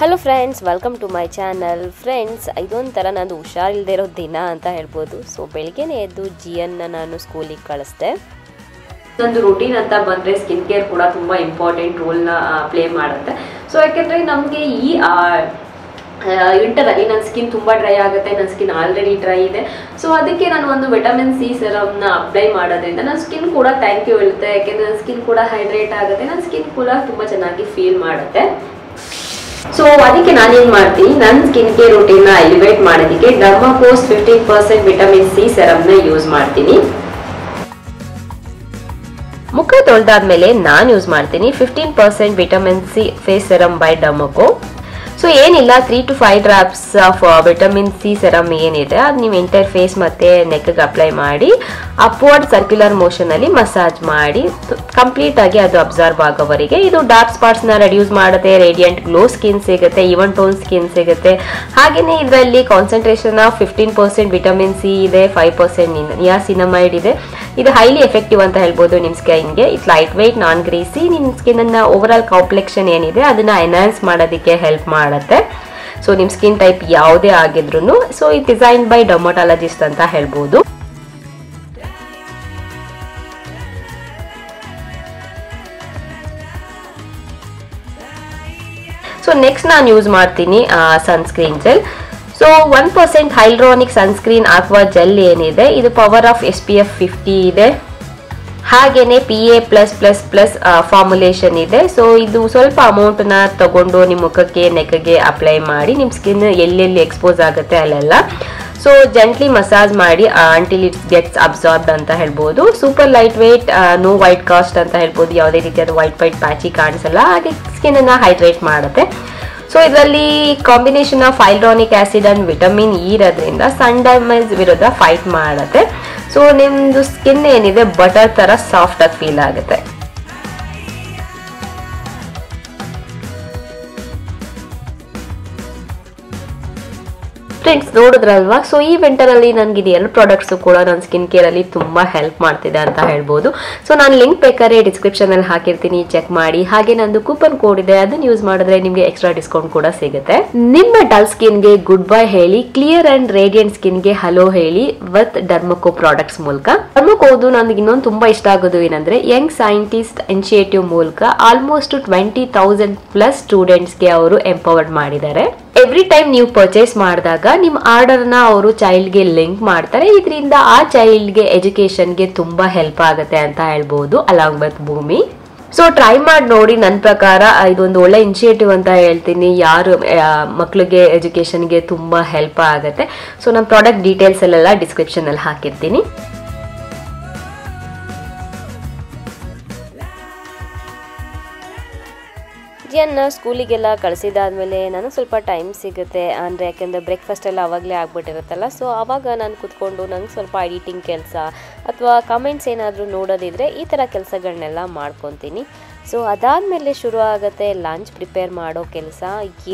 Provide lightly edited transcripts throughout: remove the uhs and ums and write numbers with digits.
Hello friends, welcome to my channel. Friends, ಇದೊಂಥರ ನಂದು ಹುಷಾರಿಲ್ಲದೆ ಇರೋ ದಿನ ಅಂತ ಹೇಳ್ಬೋದು. ಸೊ ಬೆಳಗ್ಗೆನೇ ಎದ್ದು ಜಿಯನ್ನ ನಾನು ಸ್ಕೂಲಿಗೆ ಕಳಿಸ್ದೆ. ನಂದು ರೂಟೀನ್ ಅಂತ ಬಂದರೆ ಸ್ಕಿನ್ ಕೇರ್ ಕೂಡ ತುಂಬ ಇಂಪಾರ್ಟೆಂಟ್ ರೋಲ್ನ ಪ್ಲೇ ಮಾಡುತ್ತೆ. ಸೊ ಯಾಕೆಂದರೆ ನಮಗೆ ಈ ವಿಂಟರಲ್ಲಿ ನನ್ನ ಸ್ಕಿನ್ ತುಂಬ ಡ್ರೈ ಆಗುತ್ತೆ. ನನ್ನ ಸ್ಕಿನ್ ಆಲ್ರೆಡಿ ಡ್ರೈ ಇದೆ. ಸೊ ಅದಕ್ಕೆ ನಾನು ಒಂದು ವಿಟಮಿನ್ ಸಿ ಸೆರಮ್ನ ಅಪ್ಲೈ ಮಾಡೋದ್ರಿಂದ ನನ್ನ ಸ್ಕಿನ್ ಕೂಡ ಥ್ಯಾಂಕ್ ಯು ಹೇಳುತ್ತೆ. ಯಾಕೆಂದರೆ ನನ್ನ ಸ್ಕಿನ್ ಕೂಡ ಹೈಡ್ರೇಟ್ ಆಗುತ್ತೆ, ನನ್ನ ಸ್ಕಿನ್ ಕೂಡ ತುಂಬ ಚೆನ್ನಾಗಿ ಫೀಲ್ ಮಾಡುತ್ತೆ. ಸೊ ಅದಕ್ಕೆ ನಾನೇನು ಮಾಡ್ತೀನಿ, ನನ್ನ ಸ್ಕಿನ್ ಕೇರ್ ರೂಟೀನ್ನ ಎಲಿವೇಟ್ ಮಾಡೋದಕ್ಕೆ ಡರ್ಮಾಕೋಸ್ 15% ವಿಟಮಿನ್ ಸಿ ಸೆರಮ್ನ ಯೂಸ್ ಮಾಡ್ತೀನಿ. ಮುಖ ತೊಳೆದಾದ್ಮೇಲೆ ನಾನು ಯೂಸ್ ಮಾಡ್ತೀನಿ 15% vitamin C face serum by Dermaco. So ಏನಿಲ್ಲ, 3 to 5 drops of vitamin C serum ಏನಿದೆ ಅದು ನೀವು ಎಂಟೈರ್ ಫೇಸ್ ಮತ್ತು ನೆಕ್ಗೆ ಅಪ್ಲೈ ಮಾಡಿ ಅಪ್ವರ್ಡ್ ಸರ್ಕ್ಯುಲರ್ ಮೋಷನಲ್ಲಿ ಮಸಾಜ್ ಮಾಡಿ ಕಂಪ್ಲೀಟ್ ಆಗಿ ಅದು ಅಬ್ಸರ್ವ್ ಆಗೋವರೆಗೆ. ಇದು ಡಾರ್ಕ್ ಸ್ಪಾಟ್ಸ್ನ ರೆಡ್ಯೂಸ್ ಮಾಡುತ್ತೆ, ರೇಡಿಯಂಟ್ ಗ್ಲೋ ಸ್ಕಿನ್ ಸಿಗುತ್ತೆ, ಈವನ್ ಟೋನ್ ಸ್ಕಿನ್ ಸಿಗುತ್ತೆ. ಹಾಗೆಯೇ ಇದರಲ್ಲಿ ಕಾನ್ಸಂಟ್ರೇಷನ್ ಆಫ್ 15% ವಿಟಮಿನ್ ಸಿ ಇದೆ, 5% ನಿಯಾಸಿನಮೈಡ್ ಇದೆ. ಇದು ಹೈಲಿ ಎಫೆಕ್ಟಿವ್ ಅಂತ ಹೇಳ್ಬೋದು ನಿಮ್ಮ ಸ್ಕಿನ್ಗೆ. It light weight, non greasy, ನಿಮ್ಮ ಸ್ಕಿನ್ನ ಓವರ್ ಆಲ್ ಕಾಂಪ್ಲೆಕ್ಷನ್ ಏನಿದೆ ಅದನ್ನ ಎನ್ಹಾನ್ಸ್ ಮಾಡೋದಕ್ಕೆ ಹೆಲ್ಪ್ ಮಾಡುತ್ತೆ. ಸೊ ನಿಮ್ಮ ಸ್ಕಿನ್ ಟೈಪ್ ಯಾವುದೇ ಆಗಿದ್ರು ಸೊ ಇದು ಡಿಸೈನ್ ಬೈ ಡರ್ಮಟಾಲಜಿಸ್ಟ್ ಅಂತ ಹೇಳ್ಬೋದು. ಸೊ ನೆಕ್ಸ್ಟ್ ನಾನು ಯೂಸ್ ಮಾಡ್ತೀನಿ sunscreen gel. So 1% hyaluronic sunscreen aqua gel ಏನಿದೆ ಇದು ಪವರ್ ಆಫ್ SPF 50 ಇದೆ. ಹಾಗೇನೆ PA+++ ಫಾರ್ಮುಲೇಷನ್ ಇದೆ. ಸೊ ಇದು ಸ್ವಲ್ಪ ಅಮೌಂಟ್ನ ತಗೊಂಡು ನಿಮ್ಮ ಮುಖಕ್ಕೆ ನೆಕ್ಗೆ ಅಪ್ಲೈ ಮಾಡಿ ನಿಮ್ಮ ಸ್ಕಿನ್ ಎಲ್ಲೆಲ್ಲಿ ಎಕ್ಸ್ಪೋಸ್ ಆಗುತ್ತೆ ಅಲ್ಲೆಲ್ಲ ಸೊ ಜೆಂಟ್ಲಿ ಮಸಾಜ್ ಮಾಡಿ ಅಂಟಿಲ್ ಇಟ್ಸ್ ಗೆಟ್ಸ್ ಅಬ್ಸಾರ್ಬ್ಡ್ ಅಂತ ಹೇಳ್ಬೋದು. Super light weight, no white cast ಅಂತ ಹೇಳ್ಬೋದು. ಯಾವುದೇ ರೀತಿಯಾದ ವೈಟ್ ಪ್ಯಾಚಿ ಕಾಣಿಸಲ್ಲ, ಹಾಗೆ ಸ್ಕಿನ್ನ ಹೈಡ್ರೇಟ್ ಮಾಡುತ್ತೆ. ಸೊ ಇದರಲ್ಲಿ combination of hyaluronic acid and vitamin E ಇರೋದ್ರಿಂದ ಸನ್ ಡ್ಯಾಮೇಜ್ ವಿರುದ್ಧ ಫೈಟ್ ಮಾಡುತ್ತೆ. ಸೊ ನಿಮ್ಮದು ಸ್ಕಿನ್ ಏನಿದೆ ಬಟರ್ ಥರ ಸಾಫ್ಟ್ ಆಗಿ ಫೀಲ್ ಆಗುತ್ತೆ. ಫ್ರೆಂಡ್ಸ್, ನೋಡಿದ್ರಲ್ವಾ? ಸೊ ಈ ವಿಂಟರಲ್ಲಿ ನನಗೆ ಇದು 2 ಪ್ರಾಡಕ್ಟ್ಸು ಕೂಡ ನನ್ನ ಸ್ಕಿನ್ ಕೇರಲ್ಲಿ ತುಂಬ ಹೆಲ್ಪ್ ಮಾಡ್ತಿದೆ ಅಂತ ಹೇಳ್ಬೋದು. ಸೊ ನಾನು ಲಿಂಕ್ ಬೇಕಾದ್ರೆ ಡಿಸ್ಕ್ರಿಪ್ಷನಲ್ಲಿ ಹಾಕಿರ್ತೀನಿ, ಚೆಕ್ ಮಾಡಿ. ಹಾಗೆ ನಂದು ಕೂಪನ್ ಕೋಡ್ ಇದೆ, ಅದನ್ನು ಯೂಸ್ ಮಾಡಿದ್ರೆ ನಿಮಗೆ ಎಕ್ಸ್ಟ್ರಾ ಡಿಸ್ಕೌಂಟ್ ಕೂಡ ಸಿಗುತ್ತೆ. ನಿಮ್ಮ ಡಲ್ ಸ್ಕಿನ್ಗೆ ಗುಡ್ ಬೈ ಹೇಳಿ, ಕ್ಲಿಯರ್ ಅಂಡ್ ರೇಡಿಯಂಟ್ ಸ್ಕಿನ್ಗೆ ಹಲೋ ಹೇಳಿ ವಿತ್ ಡರ್ಮಕೋ ಪ್ರಾಡಕ್ಟ್ಸ್ ಮೂಲಕ. ಡರ್ಮಕೋದು ನನಗೆ ಇನ್ನೊಂದು ತುಂಬ ಇಷ್ಟ ಆಗೋದು ಏನಂದ್ರೆ ಯಂಗ್ ಸೈಂಟಿಸ್ಟ್ ಇನಿಷಿಯೇಟಿವ್ ಮೂಲಕ ಆಲ್ಮೋಸ್ಟ್ 20,000+ ಸ್ಟೂಡೆಂಟ್ಸ್ಗೆ ಅವರು ಎಂಪವರ್ಡ್ ಮಾಡಿದ್ದಾರೆ. ಎವ್ರಿ ಟೈಮ್ ನೀವು ಪರ್ಚೇಸ್ ಮಾಡಿದಾಗ ನಿಮ್ಮ ಆರ್ಡರ್ನ ಅವರು ಚೈಲ್ಡ್ಗೆ ಲಿಂಕ್ ಮಾಡ್ತಾರೆ. ಇದರಿಂದ ಆ ಚೈಲ್ಡ್ಗೆ ಎಜುಕೇಶನ್ಗೆ ತುಂಬಾ ಹೆಲ್ಪ್ ಆಗುತ್ತೆ ಅಂತ ಹೇಳ್ಬೋದು, ಅಲಾಂಗ್ ವಿತ್ ಭೂಮಿ. ಸೊ ಟ್ರೈ ಮಾಡಿ ನೋಡಿ. ನನ್ನ ಪ್ರಕಾರ ಇದೊಂದು ಒಳ್ಳೆ ಇನಿಷಿಯೇಟಿವ್ ಅಂತ ಹೇಳ್ತೀನಿ. ಯಾರು ಮಕ್ಕಳಿಗೆ ಎಜುಕೇಶನ್ಗೆ ತುಂಬಾ ಹೆಲ್ಪ್ ಆಗುತ್ತೆ. ಸೊ ನಮ್ಮ ಪ್ರಾಡಕ್ಟ್ ಡೀಟೇಲ್ಸ್ ಎಲ್ಲ ಡಿಸ್ಕ್ರಿಪ್ಷನಲ್ಲಿ ಹಾಕಿರ್ತೀನಿ. ಜಿಯನ್ನ ಸ್ಕೂಲಿಗೆಲ್ಲ ಕಳಿಸಿದಾದ್ಮೇಲೆ ನನಗೆ ಸ್ವಲ್ಪ ಟೈಮ್ ಸಿಗುತ್ತೆ. ಅಂದರೆ ಯಾಕೆಂದರೆ ಬ್ರೇಕ್ಫಾಸ್ಟ್ ಎಲ್ಲ ಆವಾಗಲೇ ಆಗ್ಬಿಟ್ಟಿರುತ್ತಲ್ಲ. ಸೊ ಆವಾಗ ನಾನು ಕೂತ್ಕೊಂಡು ನಂಗೆ ಸ್ವಲ್ಪ ಎಡಿಟಿಂಗ್ ಕೆಲಸ ಅಥವಾ ಕಮೆಂಟ್ಸ್ ಏನಾದರೂ ನೋಡೋದಿದ್ರೆ ಈ ಥರ ಕೆಲಸಗಳನ್ನೆಲ್ಲ ಮಾಡ್ಕೊತೀನಿ. ಸೊ ಅದಾದಮೇಲೆ ಶುರು ಆಗುತ್ತೆ ಲಂಚ್ ಪ್ರಿಪೇರ್ ಮಾಡೋ ಕೆಲಸ.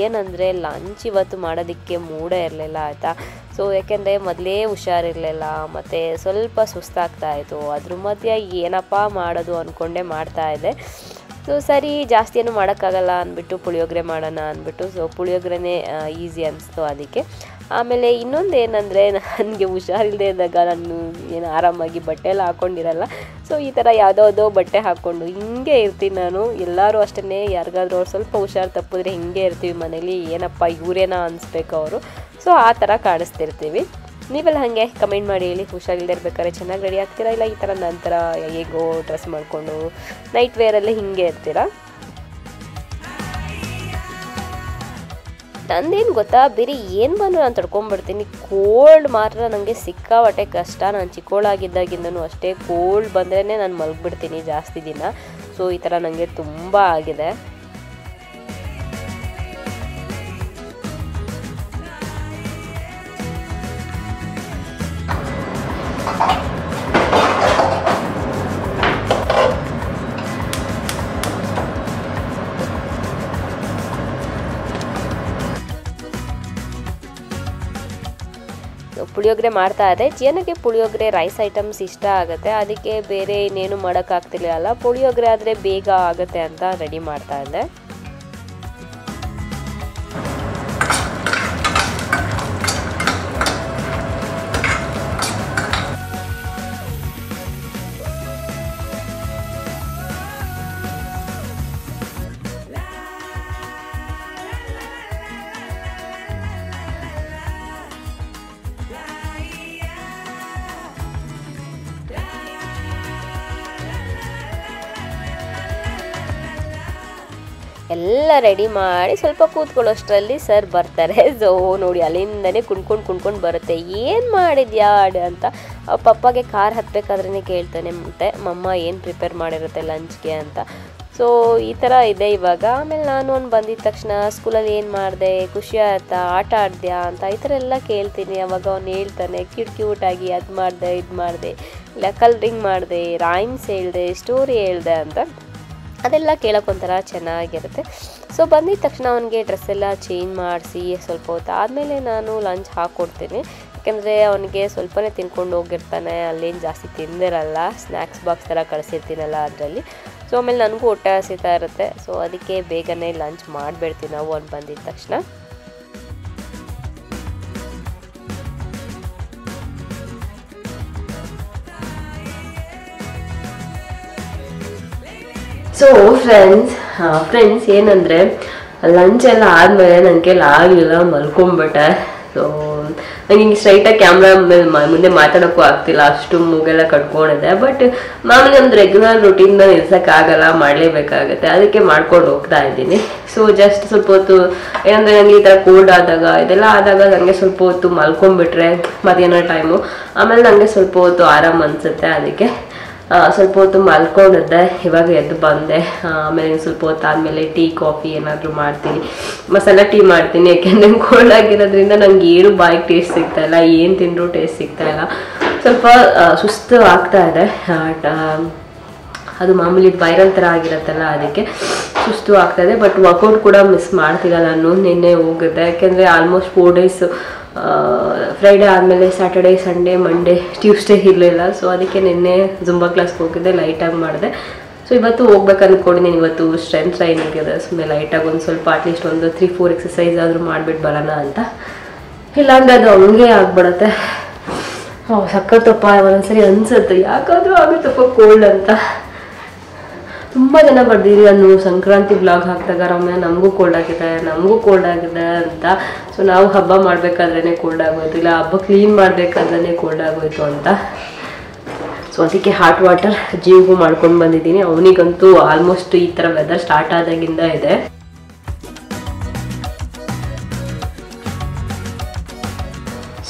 ಏನಂದರೆ ಲಂಚ್ ಇವತ್ತು ಮಾಡೋದಕ್ಕೆ ಮೂಡೇ ಇರಲಿಲ್ಲ, ಆಯಿತಾ. ಸೊ ಯಾಕೆಂದರೆ ಮೊದಲೇ ಹುಷಾರಿರಲಿಲ್ಲ ಮತ್ತು ಸ್ವಲ್ಪ ಸುಸ್ತಾಗ್ತಾಯಿತ್ತು. ಅದ್ರ ಮಧ್ಯೆ ಏನಪ್ಪ ಮಾಡೋದು ಅಂದ್ಕೊಂಡೇ ಮಾಡ್ತಾಯಿದ್ದೆ. ಸೊ ಸರಿ, ಜಾಸ್ತಿ ಏನು ಮಾಡೋಕ್ಕಾಗಲ್ಲ ಅಂದ್ಬಿಟ್ಟು ಪುಳಿಯೋಗರೆ ಮಾಡೋಣ ಅಂದ್ಬಿಟ್ಟು ಸೊ ಪುಳಿಯೋಗರೆನೇ ಈಸಿ ಅನಿಸ್ತು ಅದಕ್ಕೆ. ಆಮೇಲೆ ಇನ್ನೊಂದು ಏನಂದರೆ, ನನಗೆ ಹುಷಾರಿಲ್ಲದೆ ಇದ್ದಾಗ ನಾನು ಏನು ಆರಾಮಾಗಿ ಬಟ್ಟೆ ಎಲ್ಲ ಹಾಕ್ಕೊಂಡಿರಲ್ಲ. ಸೊ ಈ ಥರ ಯಾವುದೋ ಬಟ್ಟೆ ಹಾಕ್ಕೊಂಡು ಹಿಂಗೆ ಇರ್ತೀನಿ ನಾನು. ಎಲ್ಲರೂ ಅಷ್ಟೇ, ಯಾರಿಗಾದ್ರೂ ಅವ್ರು ಸ್ವಲ್ಪ ಹುಷಾರು ತಪ್ಪಿದ್ರೆ ಹಿಂಗೆ ಇರ್ತೀವಿ ಮನೇಲಿ, ಏನಪ್ಪ ಇವರೇನಾ ಅನಿಸ್ಬೇಕು ಅವರು. ಸೊ ಆ ಥರ ಕಾಣಿಸ್ತಿರ್ತೀವಿ. ನೀವೆಲ್ಲ ಹಾಗೆ ಕಮೆಂಟ್ ಮಾಡಿ ಹೇಳಿ, ಹುಷಾರಿಲ್ಲದೆ ಇರ್ಬೇಕಾದ್ರೆ ಚೆನ್ನಾಗಿ ರೆಡಿ ಆಗ್ತೀರಾ, ಇಲ್ಲ ಈ ಥರ ನಂತರ ಹೇಗೋ ಡ್ರೆಸ್ ಮಾಡಿಕೊಂಡು ನೈಟ್ ವೇರಲ್ಲಿ ಹಿಂಗೆ ಇರ್ತೀರಾ? ನಂದೇನು ಗೊತ್ತಾ, ಬೇರೆ ಏನು ಬಂದರೂ ನಾನು ತಡ್ಕೊಂಡ್ಬಿಡ್ತೀನಿ. ಕೋಲ್ಡ್ ಮಾತ್ರ ನನಗೆ ಸಿಕ್ಕಾಪಟ್ಟೆ ಕಷ್ಟ. ನಾನು ಚಿಕ್ಕವಳಾಗಿದ್ದಾಗಿಂದನೂ ಅಷ್ಟೇ, ಕೋಲ್ಡ್ ಬಂದ್ರೇ ನಾನು ಮಲಗಿಬಿಡ್ತೀನಿ ಜಾಸ್ತಿ ದಿನ. ಸೊ ಈ ಥರ ನನಗೆ ತುಂಬ ಆಗಿದೆ. ಪುಳಿಯೋಗರೆ ಮಾಡ್ತಾ ಇದ್ದೆ. ಜಿಯನಿಗೆ ಪುಳಿಯೋಗರೆ ರೈಸ್ ಐಟಮ್ಸ್ ಇಷ್ಟ ಆಗುತ್ತೆ, ಅದಕ್ಕೆ ಬೇರೆ ಇನ್ನೇನು ಮಾಡೋಕ್ಕಾಗ್ತಿರ್ಲಿಲ್ಲ. ಪುಳಿಯೋಗರೆ ಆದರೆ ಬೇಗ ಆಗುತ್ತೆ ಅಂತ ರೆಡಿ ಮಾಡ್ತಾ ಇದ್ದೆ. ಎಲ್ಲ ರೆಡಿ ಮಾಡಿ ಸ್ವಲ್ಪ ಕೂತ್ಕೊಳ್ಳೋಷ್ಟರಲ್ಲಿ ಸರ್ ಬರ್ತಾರೆ. ಸೊ ನೋಡಿ ಅಲ್ಲಿಂದನೇ ಕುಣ್ಕೊಂಡು ಬರುತ್ತೆ, ಏನು ಮಾಡಿದ್ಯಾ ಅಂತ. ಪಪ್ಪಗೆ ಕಾರ್ ಹತ್ತಬೇಕಾದ್ರೇ ಕೇಳ್ತಾನೆ ಮತ್ತೆ ಮಮ್ಮ ಏನು ಪ್ರಿಪೇರ್ ಮಾಡಿರುತ್ತೆ ಲಂಚ್ಗೆ ಅಂತ. ಸೊ ಈ ಥರ ಇದೆ ಇವಾಗ. ಆಮೇಲೆ ನಾನು ಬಂದಿದ್ದ ತಕ್ಷಣ ಸ್ಕೂಲಲ್ಲಿ ಏನು ಮಾಡಿದೆ, ಖುಷಿ ಆಯ್ತಾ, ಆಟ ಆಡಿದ್ಯಾ ಅಂತ ಈ ಥರ ಎಲ್ಲ ಕೇಳ್ತೀನಿ. ಅವಾಗ ಅವ್ನು ಹೇಳ್ತಾನೆ ಕ್ಯೂಟಾಗಿ ಅದು ಮಾಡಿದೆ ಇದು ಮಾಡಿದೆ, ಇಲ್ಲ ಕಲರಿಂಗ್ ಮಾಡಿದೆ, ರೈಮ್ಸ್ ಹೇಳಿದೆ, ಸ್ಟೋರಿ ಹೇಳಿದೆ ಅಂತ. ಅದೆಲ್ಲ ಕೇಳೋಕ್ಕೊಂಥರ ಚೆನ್ನಾಗಿರುತ್ತೆ. ಸೊ ಬಂದಿದ್ದ ತಕ್ಷಣ ಅವನಿಗೆ ಡ್ರೆಸ್ ಎಲ್ಲ ಚೇಂಜ್ ಮಾಡಿಸಿ ಸ್ವಲ್ಪ ಹೊತ್ತು ಆದಮೇಲೆ ನಾನು ಲಂಚ್ ಹಾಕ್ಕೊಡ್ತೀನಿ. ಯಾಕೆಂದರೆ ಅವನಿಗೆ ಸ್ವಲ್ಪನೇ ತಿನ್ಕೊಂಡು ಹೋಗಿರ್ತಾನೆ, ಅಲ್ಲೇನು ಜಾಸ್ತಿ ತಿಂದಿರಲ್ಲ, ಸ್ನ್ಯಾಕ್ಸ್ ಬಾಕ್ಸ್ ಥರ ಕಳಿಸಿರ್ತೀನಲ್ಲ ಅದರಲ್ಲಿ. ಸೊ ಆಮೇಲೆ ನನಗೂ ಹೊಟ್ಟೆ ಹಸಿತಾ ಇರುತ್ತೆ. ಸೊ ಅದಕ್ಕೆ ಬೇಗನೆ ಲಂಚ್ ಮಾಡಿಬಿಡ್ತೀವಿ ನಾವು ಅವ್ನು ಬಂದಿದ್ದ ತಕ್ಷಣ. ಸೊ ಫ್ರೆಂಡ್ಸ್ ಏನಂದರೆ ಲಂಚ್ ಎಲ್ಲ ಆದಮೇಲೆ ನನ್ನ ಕೈಲಿ ಆಗಲಿಲ್ಲ, ಮಲ್ಕೊಂಬಿಟ್ಟೆ. ಸೊ ನಂಗೆ ಹಿಂಗೆ ಸ್ಟ್ರೈಟಾಗಿ ಕ್ಯಾಮ್ರಾ ಮುಂದೆ ಮಾತಾಡೋಕ್ಕೂ ಆಗ್ತಿಲ್ಲ, ಅಷ್ಟು ಮೂಗೆಲ್ಲ ಕಟ್ಕೊಂಡಿದೆ. ಬಟ್ ಮಾಮೂಲಿ ಒಂದು ರೆಗ್ಯುಲರ್ ರುಟೀನ್ನ ನಿಲ್ಸೋಕ್ಕಾಗಲ್ಲ, ಮಾಡಲೇಬೇಕಾಗತ್ತೆ, ಅದಕ್ಕೆ ಮಾಡ್ಕೊಂಡು ಹೋಗ್ತಾ ಇದ್ದೀನಿ. ಸೊ ಜಸ್ಟ್ ಸ್ವಲ್ಪ ಹೊತ್ತು ಏನಂದರೆ ನನಗೆ ಈ ಥರ ಕೋಲ್ಡ್ ಆದಾಗ ಇದೆಲ್ಲ ಆದಾಗ ನನಗೆ ಸ್ವಲ್ಪ ಹೊತ್ತು ಮಲ್ಕೊಂಡ್ಬಿಟ್ರೆ ಮಧ್ಯಾಹ್ನ ಟೈಮು, ಆಮೇಲೆ ನನಗೆ ಸ್ವಲ್ಪ ಹೊತ್ತು ಆರಾಮ್ ಅನಿಸುತ್ತೆ. ಅದಕ್ಕೆ ಸ್ವಲ್ಪ ಹೊತ್ತು ಮಲ್ಕೊಂಡಿದ್ದೆ, ಇವಾಗ ಎದ್ದು ಬಂದೆ. ಆಮೇಲೆ ಸ್ವಲ್ಪ ಹೊತ್ತು ಆದಮೇಲೆ ಟೀ ಕಾಫಿ ಏನಾದರೂ ಮಾಡ್ತೀನಿ, ಮಸಾಲ ಟೀ ಮಾಡ್ತೀನಿ. ಯಾಕೆಂದರೆ ಕೋಲ್ಡ್ ಆಗಿರೋದ್ರಿಂದ ನನಗೆ ಏನು ಬಾಯಿಗೆ ಟೇಸ್ಟ್ ಸಿಗ್ತಾಯಿಲ್ಲ, ಏನು ತಿಂದರೂ ಟೇಸ್ಟ್ ಸಿಗ್ತಾಯಿಲ್ಲ, ಸ್ವಲ್ಪ ಸುಸ್ತು ಆಗ್ತಾ ಇದೆ. ಅದು ಮಾಮೂಲಿ ವೈರಲ್ ಥರ ಆಗಿರುತ್ತಲ್ಲ, ಅದಕ್ಕೆ ಸುಸ್ತು ಆಗ್ತಾಯಿದೆ. ಬಟ್ ವರ್ಕೌಟ್ ಕೂಡ ಮಿಸ್ ಮಾಡ್ತಿಲ್ಲ ನಾನು. ನಿನ್ನೆ ಹೋಗಿದ್ದೆ, ಯಾಕೆಂದರೆ ಆಲ್ಮೋಸ್ಟ್ 4 days ಫ್ರೈಡೇ ಆದಮೇಲೆ ಸ್ಯಾಟರ್ಡೇ, ಸಂಡೇ, ಮಂಡೇ, ಟ್ಯೂಸ್ಡೇ ಇರಲಿಲ್ಲ. ಸೊ ಅದಕ್ಕೆ ನಿನ್ನೆ ಜುಂಬಾ ಕ್ಲಾಸ್ಗೆ ಹೋಗಿದ್ದೆ, ಲೈಟಾಗಿ ಮಾಡಿದೆ. ಸೊ ಇವತ್ತು ಹೋಗ್ಬೇಕು ಅಂದ್ಕೊಂಡಿದ್ದೀನಿ. ಇವತ್ತು ಸ್ಟ್ರೆಂತ್ ಟ್ರೈನಿಂಗ್ ಇದೆ, ಸುಮ್ಮನೆ ಲೈಟಾಗಿ ಒಂದು ಸ್ವಲ್ಪ ಅಟ್ಲೀಸ್ಟ್ ಒಂದು 3-4 ಎಕ್ಸಸೈಸ್ ಆದರೂ ಮಾಡಿಬಿಟ್ಟು ಬರೋಣ ಅಂತ. ಇಲ್ಲಾಂದರೆ ಅದು ಹಂಗೆ ಆಗ್ಬಿಡುತ್ತೆ. ಸಕ್ಕತ್ತಪ್ಪ ಒಂದೊಂದ್ಸರಿ ಅನಿಸುತ್ತೆ ಯಾಕಾದರೂ ಆಗುತ್ತಪ್ಪ ಕೋಲ್ಡ್ ಅಂತ. ತುಂಬ ಜನ ಬರ್ದಿರಿ ನಾನು ಸಂಕ್ರಾಂತಿ ಬ್ಲಾಗ್ ಹಾಕಿದಾಗ ರಮ್ಯ ನಮಗೂ ಕೋಲ್ಡ್ ಆಗಿದೆ ಅಂತ. ಸೊ ನಾವು ಹಬ್ಬ ಮಾಡಬೇಕಾದ್ರೇ ಕೋಲ್ಡ್ ಆಗೋಯ್ತು, ಇಲ್ಲ ಹಬ್ಬ ಕ್ಲೀನ್ ಮಾಡಬೇಕಾದ್ರೇ ಕೋಲ್ಡ್ ಆಗೋಯ್ತು ಅಂತ. ಸೊ ಅದಕ್ಕೆ ಹಾಟ್ ವಾಟರ್ ಜೀವಿಗೂ ಮಾಡ್ಕೊಂಡು ಬಂದಿದ್ದೀನಿ. ಅವನಿಗಂತೂ ಆಲ್ಮೋಸ್ಟ್ ಈ ಥರ ವೆದರ್ ಸ್ಟಾರ್ಟ್ ಆದಾಗಿಂದ ಇದೆ.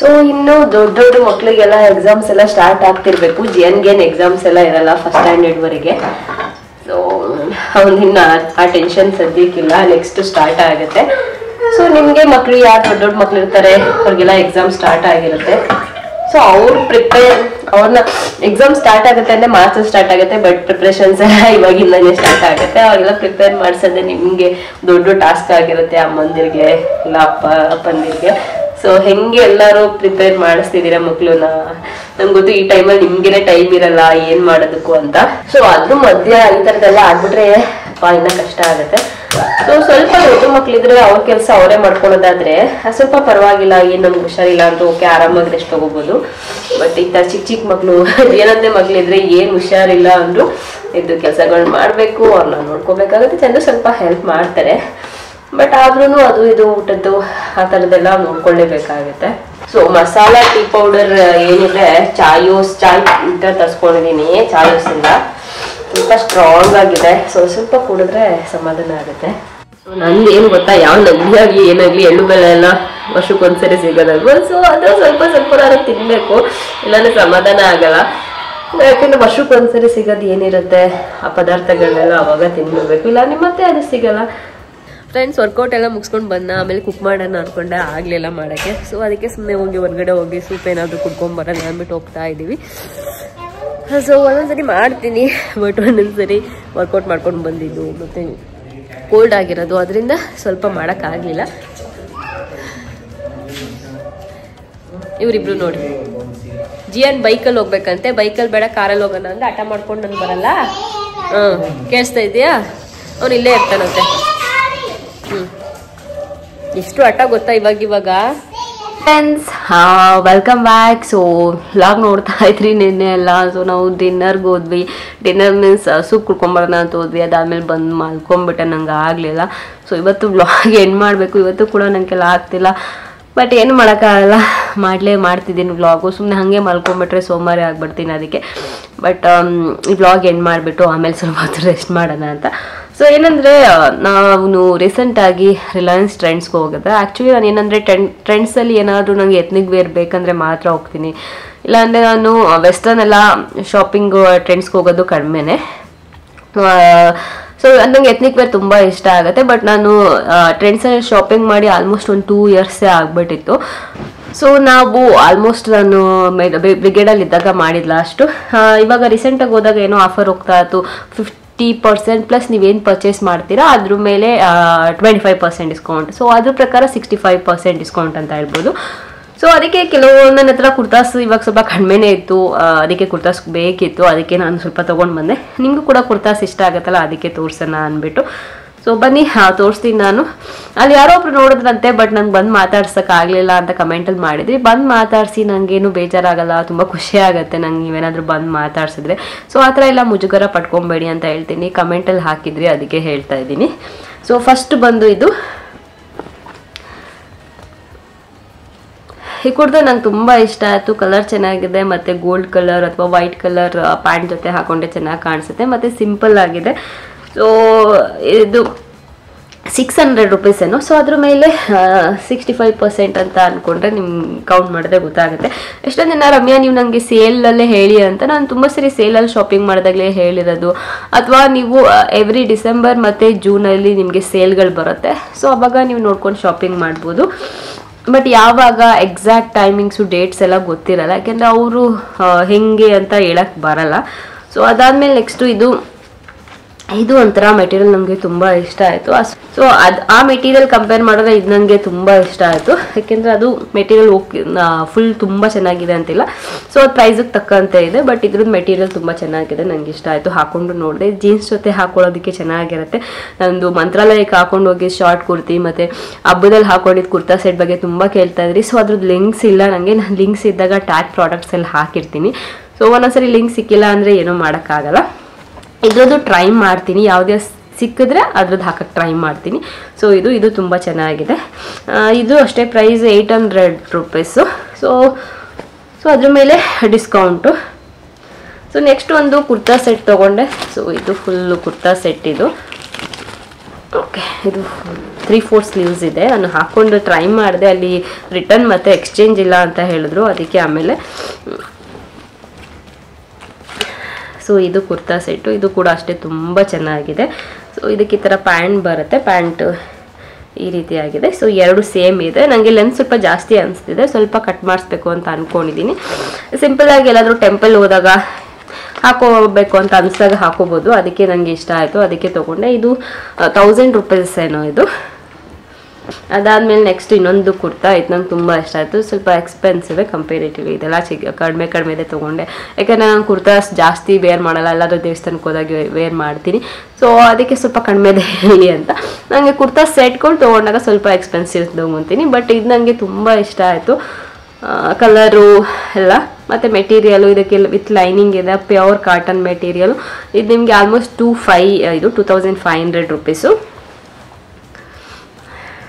ಸೊ ಇನ್ನು ದೊಡ್ಡ ಮಕ್ಕಳಿಗೆಲ್ಲ ಎಕ್ಸಾಮ್ಸ್ ಎಲ್ಲ ಸ್ಟಾರ್ಟ್ ಆಗ್ತಿರ್ಬೇಕು. GNಗೇನು ಎಕ್ಸಾಮ್ಸ್ ಎಲ್ಲ ಇರಲ್ಲ ಫಸ್ಟ್ ಸ್ಟ್ಯಾಂಡರ್ಡ್ವರೆಗೆ. ಸೊ ಅವನಿನ್ನ ಆ ಟೆನ್ಷನ್ ಸದ್ಯಕ್ಕಿಲ್ಲ, ನೆಕ್ಸ್ಟ್ ಸ್ಟಾರ್ಟ್ ಆಗುತ್ತೆ. ಸೊ ನಿಮಗೆ ಮಕ್ಕಳು ಯಾರು ದೊಡ್ಡ ಮಕ್ಳು ಇರ್ತಾರೆ ಅವ್ರಿಗೆಲ್ಲ ಎಕ್ಸಾಮ್ ಸ್ಟಾರ್ಟ್ ಆಗಿರುತ್ತೆ. ಸೊ ಅವ್ರನ್ನ ಎಕ್ಸಾಮ್ ಸ್ಟಾರ್ಟ್ ಆಗುತ್ತೆ ಅಂದರೆ ಮಾರ್ಕ್ಸ್ ಸ್ಟಾರ್ಟ್ ಆಗುತ್ತೆ, ಬಟ್ ಪ್ರಿಪ್ರೇಷನ್ಸ್ ಎಲ್ಲ ಇವಾಗಿಂದನೇ ಸ್ಟಾರ್ಟ್ ಆಗುತ್ತೆ. ಅವಾಗೆಲ್ಲ ಪ್ರಿಪೇರ್ ಮಾಡಿಸೋದೇ ನಿಮಗೆ ದೊಡ್ಡ ಟಾಸ್ಕ್ ಆಗಿರುತ್ತೆ, ಅಮ್ಮಂದಿರಿಗೆ ಇಲ್ಲ ಅಪ್ಪಂದಿರಿಗೆ. ಸೊ ಹೆಂಗೆ ಎಲ್ಲರೂ ಪ್ರಿಪೇರ್ ಮಾಡಿಸ್ತಿದ್ದೀರಾ ಮಕ್ಕಳನ್ನ, ನಮ್ಗೆ ಗೊತ್ತು ಈ ಟೈಮಲ್ಲಿ ನಿಮ್ಗೇನೆ ಟೈಮ್ ಇರಲ್ಲ ಏನು ಮಾಡೋದಕ್ಕೂ ಅಂತ. ಸೊ ಅದ್ರ ಮಧ್ಯ ಈ ಥರದ್ದೆಲ್ಲ ಆಗ್ಬಿಟ್ರೆ ಇನ್ನೂ ಕಷ್ಟ ಆಗುತ್ತೆ. ಸೊ ಸ್ವಲ್ಪ ದೊಡ್ಡ ಮಕ್ಳಿದ್ರೆ ಅವ್ರ ಕೆಲಸ ಅವರೇ ಮಾಡ್ಕೊಳ್ಳೋದಾದ್ರೆ ಸ್ವಲ್ಪ ಪರವಾಗಿಲ್ಲ, ಏನು ನಮ್ಗೆ ಹುಷಾರಿಲ್ಲ ಅಂತ ಓಕೆ ಆರಾಮಾಗಿ ರೆಸ್ಟ್ ತಗೋಬೋದು. ಬಟ್ ಈ ಥರ ಚಿಕ್ಕ ಮಕ್ಕಳು ಏನಂತೆ ಮಕ್ಳಿದ್ರೆ ಏನು ಹುಷಾರಿಲ್ಲ ಅಂದ್ರು ಇದು ಕೆಲಸಗಳು ಮಾಡಬೇಕು, ಅವ್ರನ್ನ ನೋಡ್ಕೋಬೇಕಾಗುತ್ತೆ. ಚಂದ ಸ್ವಲ್ಪ ಹೆಲ್ಪ್ ಮಾಡ್ತಾರೆ, ಬಟ್ ಆದ್ರೂ ಅದು ಇದು ಊಟದ್ದು ಆ ಥರದ್ದೆಲ್ಲ ನೋಡ್ಕೊಳ್ಳೇಬೇಕಾಗುತ್ತೆ. ಸೊ ಮಸಾಲ ಟೀ ಪೌಡರ್ ಏನಿದೆ ಚಾಯ್ ಅಂತ ತರಿಸ್ಕೊಂಡಿದ್ದೀನಿ. ಚಾಯೋಸಿಂದ ಸ್ವಲ್ಪ ಸ್ಟ್ರಾಂಗ್ ಆಗಿದೆ. ಸೊ ಸ್ವಲ್ಪ ಕುಡಿದ್ರೆ ಸಮಾಧಾನ ಆಗುತ್ತೆ. ಸೊ ನಂದು ಏನು ಗೊತ್ತಾ, ಯಾವ ನದಿಯಾಗಿ ಏನಾಗಲಿ ಎಳ್ಳು ಬೆಲ್ಲ ಎಲ್ಲ ವರ್ಷಕ್ಕೊಂದ್ಸರಿ ಸಿಗೋದಲ್ವ. ಸೊ ಅದು ಸ್ವಲ್ಪ ನಾನು ತಿನ್ನಬೇಕು, ಇಲ್ಲಾಂದ್ರೆ ಸಮಾಧಾನ ಆಗಲ್ಲ. ಯಾಕೆಂದ್ರೆ ವರ್ಷಕ್ಕೊಂದ್ಸರಿ ಸಿಗೋದು ಏನಿರುತ್ತೆ ಆ ಪದಾರ್ಥಗಳನ್ನೆಲ್ಲ ಅವಾಗ ತಿನ್ಬಿಡ್ಬೇಕು, ಇಲ್ಲ ಮತ್ತೆ ಅದು ಸಿಗಲ್ಲ. ಫ್ರೆಂಡ್ಸ್ ವರ್ಕೌಟ್ ಎಲ್ಲ ಮುಗಿಸ್ಕೊಂಡು ಬಂದ, ಆಮೇಲೆ ಕುಕ್ ಮಾಡೋಣ ಅನ್ಕೊಂಡೆ, ಆಗಲಿಲ್ಲ ಮಾಡೋಕ್ಕೆ. ಸೊ ಅದಕ್ಕೆ ಸುಮ್ಮನೆ ಹೊರಗಡೆ ಹೋಗಿ ಸೂಪ್ ಏನಾದರೂ ಕುಡ್ಕೊಂಬರೋಣ ಅಂದ್ಬಿಟ್ಟು ಹೋಗ್ತಾ ಇದ್ದೀವಿ. ಸೊ ಒಂದೊಂದ್ಸರಿ ಮಾಡ್ತೀನಿ, ಬಟ್ ಒಂದೊಂದ್ಸರಿ ವರ್ಕೌಟ್ ಮಾಡ್ಕೊಂಡು ಬಂದಿದ್ದು ಮತ್ತು ಕೋಲ್ಡ್ ಆಗಿರೋದು, ಅದರಿಂದ ಸ್ವಲ್ಪ ಮಾಡೋಕ್ಕಾಗಲಿಲ್ಲ. ಇವರಿಬ್ರು ನೋಡಿ, ಜಿಯನ್ ಬೈಕಲ್ಲಿ ಹೋಗ್ಬೇಕಂತೆ, ಬೈಕಲ್ಲಿ ಬೇಡ ಕಾರಲ್ಲಿ ಹೋಗೋಣ ಅಂದ್ರೆ ಆಟ ಮಾಡ್ಕೊಂಡು ನಾನು ಬರಲ್ಲ. ಕೇಳಿಸ್ತಾ ಇದೆಯಾ? ಅವ್ನು ಇಲ್ಲೇ ಇರ್ತಾನಂತೆ. ಎಷ್ಟು ಆಟ ಗೊತ್ತಾ ಇವಾಗ. Friends welcome back. So vlog ನೋಡ್ತಾ ಇದ್ರಿ ನಿನ್ನೆ ಎಲ್ಲ. ಸೊ ನಾವು ಡಿನ್ನರ್ಗೆ ಹೋದ್ವಿ. ಡಿನ್ನರ್ ಮೀನ್ಸ್ ಸೂಪ್ ಕುಡ್ಕೊಂಬರೋಣ ಅಂತ ಹೋದ್ವಿ. ಅದಾದಮೇಲೆ ಬಂದು ಮಲ್ಕೊಂಡ್ಬಿಟ್ಟೆ, ನಂಗೆ ಆಗಲಿಲ್ಲ. ಸೊ ಇವತ್ತು ವ್ಲಾಗ್ ಎಂಡ್ ಮಾಡಬೇಕು. ಇವತ್ತು ಕೂಡ ನನಗೆಲ್ಲ ಆಗ್ತಿಲ್ಲ, ಬಟ್ ಏನು ಮಾಡೋಕ್ಕಾಗಲ್ಲ, ಮಾಡ್ತಿದ್ದೀನಿ ವ್ಲಾಗು. ಸುಮ್ಮನೆ ಹಾಗೆ ಮಲ್ಕೊಂಡ್ಬಿಟ್ರೆ ಸೋಮವಾರ ಆಗ್ಬಿಡ್ತೀನಿ ಅದಕ್ಕೆ. ಬಟ್ ಈ ವ್ಲಾಗ್ ಎಂಡ್ ಮಾಡಿಬಿಟ್ಟು ಆಮೇಲೆ ಸ್ವಲ್ಪ ಹೊತ್ತು ರೆಸ್ಟ್ ಮಾಡೋಣ ಅಂತ. ಸೊ ಏನಂದರೆ ನಾನು ರೀಸೆಂಟಾಗಿ ರಿಲಯನ್ಸ್ ಟ್ರೆಂಡ್ಸ್ಗೆ ಹೋಗಿದ್ದೆ. ಆ್ಯಕ್ಚುಲಿ ನಾನು ಏನಂದರೆ ಟ್ರೆಂಡ್ಸಲ್ಲಿ ಏನಾದರೂ ನನಗೆ ಎತ್ನಿಕ್ ವೇರ್ ಬೇಕಂದರೆ ಮಾತ್ರ ಹೋಗ್ತೀನಿ, ಇಲ್ಲಾಂದರೆ ನಾನು ವೆಸ್ಟರ್ನ್ ಎಲ್ಲ ಶಾಪಿಂಗು ಟ್ರೆಂಡ್ಸ್ಗೆ ಹೋಗೋದು ಕಡಿಮೆನೇ. ಸೊ ನನಗೆ ಎತ್ನಿಕ್ ವೇರ್ ತುಂಬ ಇಷ್ಟ ಆಗುತ್ತೆ. ಬಟ್ ನಾನು ಟ್ರೆಂಡ್ಸಲ್ಲಿ ಶಾಪಿಂಗ್ ಮಾಡಿ ಆಲ್ಮೋಸ್ಟ್ ಒಂದು 2 ಇಯರ್ಸೇ ಆಗಿಬಿಟ್ಟಿತ್ತು. ಸೊ ನಾವು ಆಲ್ಮೋಸ್ಟ್ ನಾನು ಬ್ರಿಗೇಡಲ್ಲಿ ಇದ್ದಾಗ ಮಾಡಿದ್ಲ ಅಷ್ಟು. ಇವಾಗ ರೀಸೆಂಟಾಗಿ ಹೋದಾಗ ಏನೋ ಆಫರ್ ಹೋಗ್ತಾ ಇತ್ತು, 50% ಪ್ಲಸ್ ನೀವೇನು ಪರ್ಚೇಸ್ ಮಾಡ್ತೀರಾ ಅದ್ರ ಮೇಲೆ 25% ಡಿಸ್ಕೌಂಟ್. ಸೊ ಅದ್ರ ಪ್ರಕಾರ 65% ಡಿಸ್ಕೌಂಟ್ ಅಂತ ಹೇಳ್ಬೋದು. ಸೊ ಅದಕ್ಕೆ ಕೆಲವು ನನ್ನ ಹತ್ರ ಕುರ್ತಾಸ್ ಇವಾಗ ಸ್ವಲ್ಪ ಕಡಿಮೆನೇ ಇತ್ತು, ಅದಕ್ಕೆ ಕುರ್ತಾಸ್ ಬೇಕಿತ್ತು, ಅದಕ್ಕೆ ನಾನು ಸ್ವಲ್ಪ ತೊಗೊಂಡು ಬಂದೆ. ನಿಮಗೂ ಕೂಡ ಕುರ್ತಾಸ್ ಇಷ್ಟ ಆಗುತ್ತಲ್ಲ, ಅದಕ್ಕೆ ತೋರ್ಸೋಣ ಅಂದ್ಬಿಟ್ಟು. ಸೊ ಬನ್ನಿ ತೋರಿಸ್ತೀನಿ ನಾನು. ಅಲ್ಲಿ ಯಾರೋ ಒಬ್ರು ನೋಡಿದ್ರಂತೆ, ಬಟ್ ನಂಗೆ ಬಂದು ಮಾತಾಡ್ಸೋಕ್ಕಾಗಲಿಲ್ಲ ಅಂತ ಕಮೆಂಟಲ್ಲಿ ಮಾಡಿದ್ರಿ. ಬಂದು ಮಾತಾಡಿಸಿ, ನನಗೇನು ಬೇಜಾರಾಗಲ್ಲ, ತುಂಬ ಖುಷಿ ಆಗುತ್ತೆ ನಂಗೆ ನೀವೇನಾದರೂ ಬಂದು ಮಾತಾಡ್ಸಿದ್ರೆ. ಸೊ ಆ ಥರ ಎಲ್ಲ ಮುಜುಗರ ಪಡ್ಕೊಬೇಡಿ ಅಂತ ಹೇಳ್ತೀನಿ, ಕಮೆಂಟಲ್ಲಿ ಹಾಕಿದ್ರಿ ಅದಕ್ಕೆ ಹೇಳ್ತಾ ಇದ್ದೀನಿ. ಸೊ ಫಸ್ಟ್ ಬಂದು ಈ ಕುರ್ತಾ ನಂಗೆ ತುಂಬ ಇಷ್ಟ ಆಯಿತು. ಕಲರ್ ಚೆನ್ನಾಗಿದೆ, ಮತ್ತು ಗೋಲ್ಡ್ ಕಲರ್ ಅಥವಾ ವೈಟ್ ಕಲರ್ ಪ್ಯಾಂಟ್ ಜೊತೆ ಹಾಕೊಂಡ್ರೆ ಚೆನ್ನಾಗಿ ಕಾಣಿಸುತ್ತೆ, ಮತ್ತು ಸಿಂಪಲ್ ಆಗಿದೆ. ಸೊ ಇದು 600 ರುಪೀಸ್ ಏನೋ. ಸೊ ಅದ್ರ ಮೇಲೆ 65% ಅಂತ ಅಂದ್ಕೊಂಡ್ರೆ ನಿಮ್ಗೆ ಕೌಂಟ್ ಮಾಡಿದ್ರೆ ಗೊತ್ತಾಗುತ್ತೆ. ಎಷ್ಟೊಂದು ಜನ ರಮ್ಯಾ ನೀವು ನನಗೆ ಸೇಲಲ್ಲೇ ಹೇಳಿ ಅಂತ, ನಾನು ತುಂಬ ಸರಿ ಸೇಲಲ್ಲಿ ಶಾಪಿಂಗ್ ಮಾಡಿದಾಗಲೇ ಹೇಳಿರೋದು. ಅಥವಾ ನೀವು ಎವ್ರಿ ಡಿಸೆಂಬರ್ ಮತ್ತು ಜೂನಲ್ಲಿ ನಿಮಗೆ ಸೇಲ್ಗಳು ಬರುತ್ತೆ, ಸೊ ಅವಾಗ ನೀವು ನೋಡ್ಕೊಂಡು ಶಾಪಿಂಗ್ ಮಾಡ್ಬೋದು. ಬಟ್ ಯಾವಾಗ ಎಕ್ಸಾಕ್ಟ್ ಟೈಮಿಂಗ್ಸು ಡೇಟ್ಸ್ ಎಲ್ಲ ಗೊತ್ತಿರಲ್ಲ, ಯಾಕೆಂದರೆ ಅವರು ಹೆಂಗೆ ಅಂತ ಹೇಳಕ್ಕೆ ಬರಲ್ಲ. ಸೊ ಅದಾದಮೇಲೆ ನೆಕ್ಸ್ಟು ಇದು ಒಂಥರ ಮೆಟೀರಿಯಲ್ ನಮಗೆ ತುಂಬ ಇಷ್ಟ ಆಯಿತು. ಸೊ ಆ ಮೆಟೀರಿಯಲ್ ಕಂಪೇರ್ ಮಾಡಿದ್ರೆ ಇದು ನನಗೆ ತುಂಬ ಇಷ್ಟ ಆಯಿತು, ಯಾಕೆಂದರೆ ಅದು ಮೆಟೀರಿಯಲ್ ಫುಲ್ ತುಂಬ ಚೆನ್ನಾಗಿದೆ ಅಂತಿಲ್ಲ. ಸೊ ಅದು ಪ್ರೈಸಿಗೆ ತಕ್ಕಂತೆ ಇದೆ, ಬಟ್ ಇದ್ರದ್ದು ಮೆಟೀರಿಯಲ್ ತುಂಬ ಚೆನ್ನಾಗಿದೆ, ನನಗೆ ಇಷ್ಟ ಆಯಿತು. ಹಾಕೊಂಡು ನೋಡಿದೆ, ಜೀನ್ಸ್ ಜೊತೆ ಹಾಕೊಳ್ಳೋದಕ್ಕೆ ಚೆನ್ನಾಗಿರುತ್ತೆ. ನಂದು ಮಂತ್ರಾಲಯಕ್ಕೆ ಹಾಕೊಂಡು ಹೋಗಿ ಶಾರ್ಟ್ ಕುರ್ತಿ ಮತ್ತು ಹಬ್ಬದಲ್ಲಿ ಹಾಕೊಂಡಿದ್ದು ಕುರ್ತಾ ಸೆಟ್ ಬಗ್ಗೆ ತುಂಬ ಕೇಳ್ತಾ ಇದ್ರಿ. ಸೊ ಅದ್ರದ್ದು ಲಿಂಕ್ಸ್ ಇಲ್ಲ ನನಗೆ, ನಾನು ಲಿಂಕ್ಸ್ ಇದ್ದಾಗ ಟ್ಯಾಗ್ ಪ್ರಾಡಕ್ಟ್ಸ್ ಎಲ್ಲ ಹಾಕಿರ್ತೀನಿ. ಸೊ ಒಂದೊಂದ್ಸರಿ ಲಿಂಕ್ ಸಿಕ್ಕಿಲ್ಲ ಅಂದರೆ ಏನೂ ಮಾಡೋಕ್ಕಾಗಲ್ಲ. ಇದ್ರದ್ದು ಟ್ರೈ ಮಾಡ್ತೀನಿ, ಯಾವುದೇ ಸಿಕ್ಕಿದ್ರೆ ಅದ್ರದ್ದು ಹಾಕಕ್ಕೆ ಟ್ರೈ ಮಾಡ್ತೀನಿ. ಸೊ ಇದು ತುಂಬ ಚೆನ್ನಾಗಿದೆ. ಇದು ಅಷ್ಟೇ ಪ್ರೈಸ್ 800 ರುಪೀಸು. ಸೊ ಅದ್ರ ಮೇಲೆ ಡಿಸ್ಕೌಂಟು. ಸೊ ನೆಕ್ಸ್ಟ್ ಒಂದು ಕುರ್ತಾ ಸೆಟ್ ತೊಗೊಂಡೆ. ಸೊ ಇದು ಫುಲ್ಲು ಕುರ್ತಾ ಸೆಟ್ ಇದು. ಓಕೆ, ಇದು 3/4 ಸ್ಲೀವ್ಸ್ ಇದೆ. ನಾನು ಹಾಕ್ಕೊಂಡು ಟ್ರೈ ಮಾಡಿದೆ, ಅಲ್ಲಿ ರಿಟರ್ನ್ ಮತ್ತು ಎಕ್ಸ್ಚೇಂಜ್ ಇಲ್ಲ ಅಂತ ಹೇಳಿದ್ರು, ಅದಕ್ಕೆ ಆಮೇಲೆ ಸೊ ಇದು ಕುರ್ತಾ ಸೆಟ್ಟು, ಇದು ಕೂಡ ಅಷ್ಟೇ ತುಂಬ ಚೆನ್ನಾಗಿದೆ. ಸೊ ಇದಕ್ಕೆ ಈ ಥರ ಪ್ಯಾಂಟ್ ಬರುತ್ತೆ, ಪ್ಯಾಂಟ್ ಈ ರೀತಿಯಾಗಿದೆ. ಸೊ ಎರಡು ಸೇಮ್ ಇದೆ. ನನಗೆ ಲೆಂತ್ ಸ್ವಲ್ಪ ಜಾಸ್ತಿ ಅನಿಸ್ತಿದೆ, ಸ್ವಲ್ಪ ಕಟ್ ಮಾಡಿಸ್ಬೇಕು ಅಂತ ಅಂದ್ಕೊಂಡಿದ್ದೀನಿ. ಸಿಂಪಲಾಗಿ ಎಲ್ಲಾದರೂ ಟೆಂಪಲ್ ಹೋದಾಗ ಹಾಕೋಬೇಕು ಅಂತ ಅನಿಸಿದಾಗ ಹಾಕೋಬೋದು, ಅದಕ್ಕೆ ನನಗೆ ಇಷ್ಟ ಆಯಿತು, ಅದಕ್ಕೆ ತೊಗೊಂಡೆ. ಇದು 1000 ರುಪೀಸ್ ಏನೋ ಇದು. ಅದಾದಮೇಲೆ ನೆಕ್ಸ್ಟ್ ಇನ್ನೊಂದು ಕುರ್ತಾ, ಇದು ನಂಗೆ ತುಂಬ ಇಷ್ಟ ಆಯಿತು. ಸ್ವಲ್ಪ ಎಕ್ಸ್ಪೆನ್ಸಿವೆ ಕಂಪೇರೇಟಿವ್ಲಿ, ಇದೆಲ್ಲ ಕಡಿಮೆ ಇದೆ ತೊಗೊಂಡೆ. ಯಾಕಂದರೆ ನಾನು ಕುರ್ತಾಸ್ ಜಾಸ್ತಿ ವೇರ್ ಮಾಡಲ್ಲ, ಎಲ್ಲಾದರೂ ದೇವಸ್ಥಾನಕ್ಕೆ ಹೋದಾಗ ವೇರ್ ಮಾಡ್ತೀನಿ. ಸೊ ಅದಕ್ಕೆ ಸ್ವಲ್ಪ ಕಡಿಮೆದೆ ಹೇಳಿ ಅಂತ ನನಗೆ ಕುರ್ತಾ ಸೆಟ್ಗಳು ತೊಗೊಂಡಾಗ ಸ್ವಲ್ಪ ಎಕ್ಸ್ಪೆನ್ಸಿವ್ ತೊಗೊತೀನಿ. ಬಟ್ ಇದು ನನಗೆ ತುಂಬ ಇಷ್ಟ ಆಯಿತು, ಕಲರು ಎಲ್ಲ ಮತ್ತು ಮೆಟೀರಿಯಲು ಇದಕ್ಕೆಲ್ಲ ವಿತ್ ಲೈನಿಂಗ್ ಇದೆ, ಪ್ಯೂರ್ ಕಾಟನ್ ಮೆಟೀರಿಯಲು. ಇದು ನಿಮಗೆ ಆಲ್ಮೋಸ್ಟ್ 2500 ರುಪೀಸು.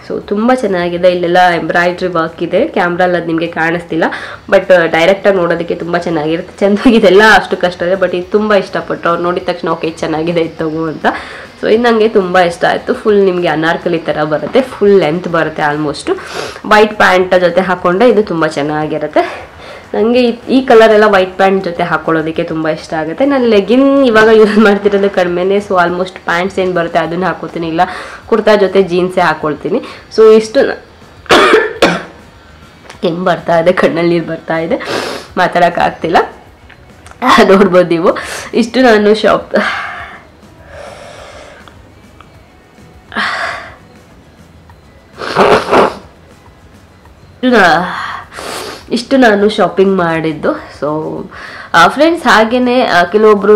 ಸೊ ತುಂಬ ಚೆನ್ನಾಗಿದೆ. ಇಲ್ಲೆಲ್ಲ ಎಂಬ್ರಾಯ್ಡ್ರಿ ವರ್ಕ್ ಇದೆ, ಕ್ಯಾಮ್ರಲ್ಲಿ ಅದು ನಿಮಗೆ ಕಾಣಿಸ್ತಿಲ್ಲ, ಬಟ್ ಡೈರೆಕ್ಟಾಗಿ ನೋಡೋದಕ್ಕೆ ತುಂಬ ಚೆನ್ನಾಗಿರುತ್ತೆ. ಚೆಂದಾಗಿದೆಲ್ಲ ಅಷ್ಟು ಕಷ್ಟ ಇದೆ, ಬಟ್ ಇದು ತುಂಬ ಇಷ್ಟಪಟ್ಟರು. ಅವ್ರು ನೋಡಿದ ತಕ್ಷಣ ಓಕೆ ಚೆನ್ನಾಗಿದೆ ಇದು ತಗೋ ಅಂತ. ಸೊ ಇದು ನನಗೆ ತುಂಬ ಇಷ್ಟ ಆಯಿತು. ಫುಲ್ ನಿಮಗೆ ಅನಾರ್ಕಲಿ ಥರ ಬರುತ್ತೆ, ಫುಲ್ ಲೆಂತ್ ಬರುತ್ತೆ ಆಲ್ಮೋಸ್ಟು. ವೈಟ್ ಪ್ಯಾಂಟ್ ಜೊತೆ ಹಾಕ್ಕೊಂಡ್ರೆ ಇದು ತುಂಬ ಚೆನ್ನಾಗಿರುತ್ತೆ. ನನಗೆ ಈ ಕಲರ್ ಎಲ್ಲ ವೈಟ್ ಪ್ಯಾಂಟ್ ಜೊತೆ ಹಾಕೊಳ್ಳೋದಕ್ಕೆ ತುಂಬ ಇಷ್ಟ ಆಗುತ್ತೆ. ನಾನು ಲೆಗಿನ್ ಇವಾಗ ಯೂಸ್ ಮಾಡ್ತಿರೋದು ಕಡಿಮೆನೇ. ಸೊ ಆಲ್ಮೋಸ್ಟ್ ಪ್ಯಾಂಟ್ಸ್ ಏನು ಬರುತ್ತೆ ಅದನ್ನು ಹಾಕೋತೀನಿ, ಇಲ್ಲ ಕುರ್ತಾ ಜೊತೆ ಜೀನ್ಸೇ ಹಾಕ್ಕೊಳ್ತೀನಿ. ಸೊ ಇಷ್ಟು ಹೆಂಗೆ ಬರ್ತಾ ಇದೆ, ಕಣ್ಣಲ್ಲಿ ನೀರು ಬರ್ತಾ ಇದೆ, ಮಾತಾಡೋಕ್ಕಾಗ್ತಿಲ್ಲ, ನೋಡ್ಬೋದು ನೀವು. ಇಷ್ಟು ನಾನು ಇಷ್ಟು ನಾನು ಶಾಪಿಂಗ್ ಮಾಡಿದ್ದು. ಸೊ ಫ್ರೆಂಡ್ಸ್, ಹಾಗೆಯೇ ಕೆಲವೊಬ್ಬರು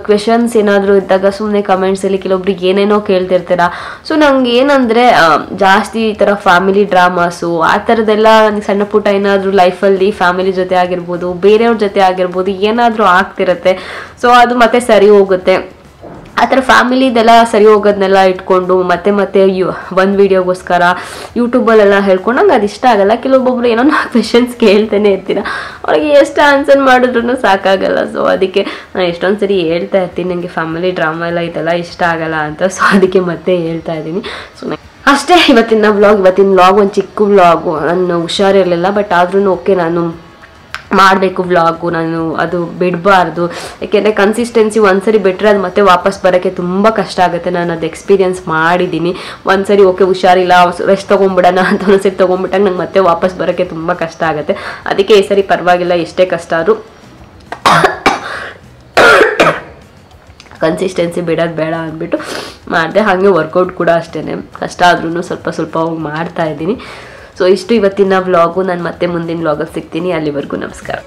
ಕ್ವೆಶನ್ಸ್ ಏನಾದರೂ ಇದ್ದಾಗ ಸುಮ್ಮನೆ ಕಮೆಂಟ್ಸಲ್ಲಿ ಕೆಲವೊಬ್ರಿಗೆ ಏನೇನೋ ಕೇಳ್ತಿರ್ತೀರ. ಸೊ ನಂಗೆ ಏನಂದರೆ ಜಾಸ್ತಿ ಈ ಥರ ಫ್ಯಾಮಿಲಿ ಡ್ರಾಮಾಸು ಆ ಥರದ್ದೆಲ್ಲ ನನಗೆ ಸಣ್ಣ ಪುಟ್ಟ ಏನಾದರೂ ಲೈಫಲ್ಲಿ ಫ್ಯಾಮಿಲಿ ಜೊತೆ ಆಗಿರ್ಬೋದು, ಬೇರೆಯವ್ರ ಜೊತೆ ಆಗಿರ್ಬೋದು, ಏನಾದರೂ ಆಗ್ತಿರುತ್ತೆ. ಸೊ ಅದು ಮತ್ತೆ ಸರಿ ಹೋಗುತ್ತೆ. ಆ ಥರ ಫ್ಯಾಮಿಲಿದೆಲ್ಲ ಸರಿ ಹೋಗೋದನ್ನೆಲ್ಲ ಇಟ್ಕೊಂಡು ಮತ್ತೆ ಒಂದು ವೀಡಿಯೋಗೋಸ್ಕರ ಯೂಟ್ಯೂಬಲ್ಲೆಲ್ಲ ಹೇಳ್ಕೊಂಡು ನಂಗೆ ಅದು ಇಷ್ಟ ಆಗಲ್ಲ. ಕೆಲವೊಬ್ಬೊಬ್ರು ಏನೋ ನಾನು ಕ್ವೆಶನ್ಸ್ ಕೇಳ್ತಾನೆ ಇರ್ತೀರ, ಅವ್ರಿಗೆ ಎಷ್ಟು ಆನ್ಸರ್ ಮಾಡಿದ್ರು ಸಾಕಾಗಲ್ಲ. ಸೊ ಅದಕ್ಕೆ ನಾನು ಎಷ್ಟೊಂದು ಸರಿ ಹೇಳ್ತಾ ಇರ್ತೀನಿ ನನಗೆ ಫ್ಯಾಮಿಲಿ ಡ್ರಾಮಾ ಎಲ್ಲ ಇದೆಲ್ಲ ಇಷ್ಟ ಆಗಲ್ಲ ಅಂತ. ಸೊ ಅದಕ್ಕೆ ಮತ್ತೆ ಹೇಳ್ತಾ ಇದ್ದೀನಿ. ಸೊ ಅಷ್ಟೇ ಇವತ್ತಿನ ವ್ಲಾಗ್ ಒಂದು ಚಿಕ್ಕ ವ್ಲಾಗು. ನಾನು ಹುಷಾರಿರಲಿಲ್ಲ, ಬಟ್ ಆದ್ರೂ ಓಕೆ ನಾನು ಮಾಡಬೇಕು ವ್ಲಾಗು, ನಾನು ಅದು ಬಿಡಬಾರ್ದು. ಯಾಕೆಂದರೆ ಕನ್ಸಿಸ್ಟೆನ್ಸಿ ಒಂದ್ಸರಿ ಬಿಟ್ಟರೆ ಅದು ಮತ್ತೆ ವಾಪಸ್ ಬರೋಕ್ಕೆ ತುಂಬ ಕಷ್ಟ ಆಗುತ್ತೆ. ನಾನು ಅದು ಎಕ್ಸ್ಪೀರಿಯನ್ಸ್ ಮಾಡಿದ್ದೀನಿ. ಒಂದ್ಸರಿ ಓಕೆ ಹುಷಾರಿಲ್ಲ ರೆಸ್ಟ್ ತೊಗೊಂಬಿಡೋಣ ಅಂತ ಒಂದ್ಸರಿ ತೊಗೊಂಬಿಟ್ಟಾಗ ನಂಗೆ ಮತ್ತೆ ವಾಪಸ್ ಬರೋಕ್ಕೆ ತುಂಬ ಕಷ್ಟ ಆಗುತ್ತೆ. ಅದಕ್ಕೆ ಈ ಸರಿ ಪರವಾಗಿಲ್ಲ, ಎಷ್ಟೇ ಕಷ್ಟ ಆದರೂ ಕನ್ಸಿಸ್ಟೆನ್ಸಿ ಬಿಡೋದು ಬೇಡ ಅಂದ್ಬಿಟ್ಟು ಮಾಡಿದೆ. ಹಾಗೆ ವರ್ಕೌಟ್ ಕೂಡ ಅಷ್ಟೇ, ಕಷ್ಟ ಆದ್ರೂ ಸ್ವಲ್ಪ ಹೋಗಿ ಮಾಡ್ತಾ ಇದ್ದೀನಿ. ಸೊ ಇಷ್ಟು ಇವತ್ತಿನ ವ್ಲಾಗು. ನಾನು ಮತ್ತೆ ಮುಂದಿನ ವ್ಲಾಗಲ್ಲಿ ಸಿಗ್ತೀನಿ. ಅಲ್ಲಿವರೆಗೂ ನಮಸ್ಕಾರ.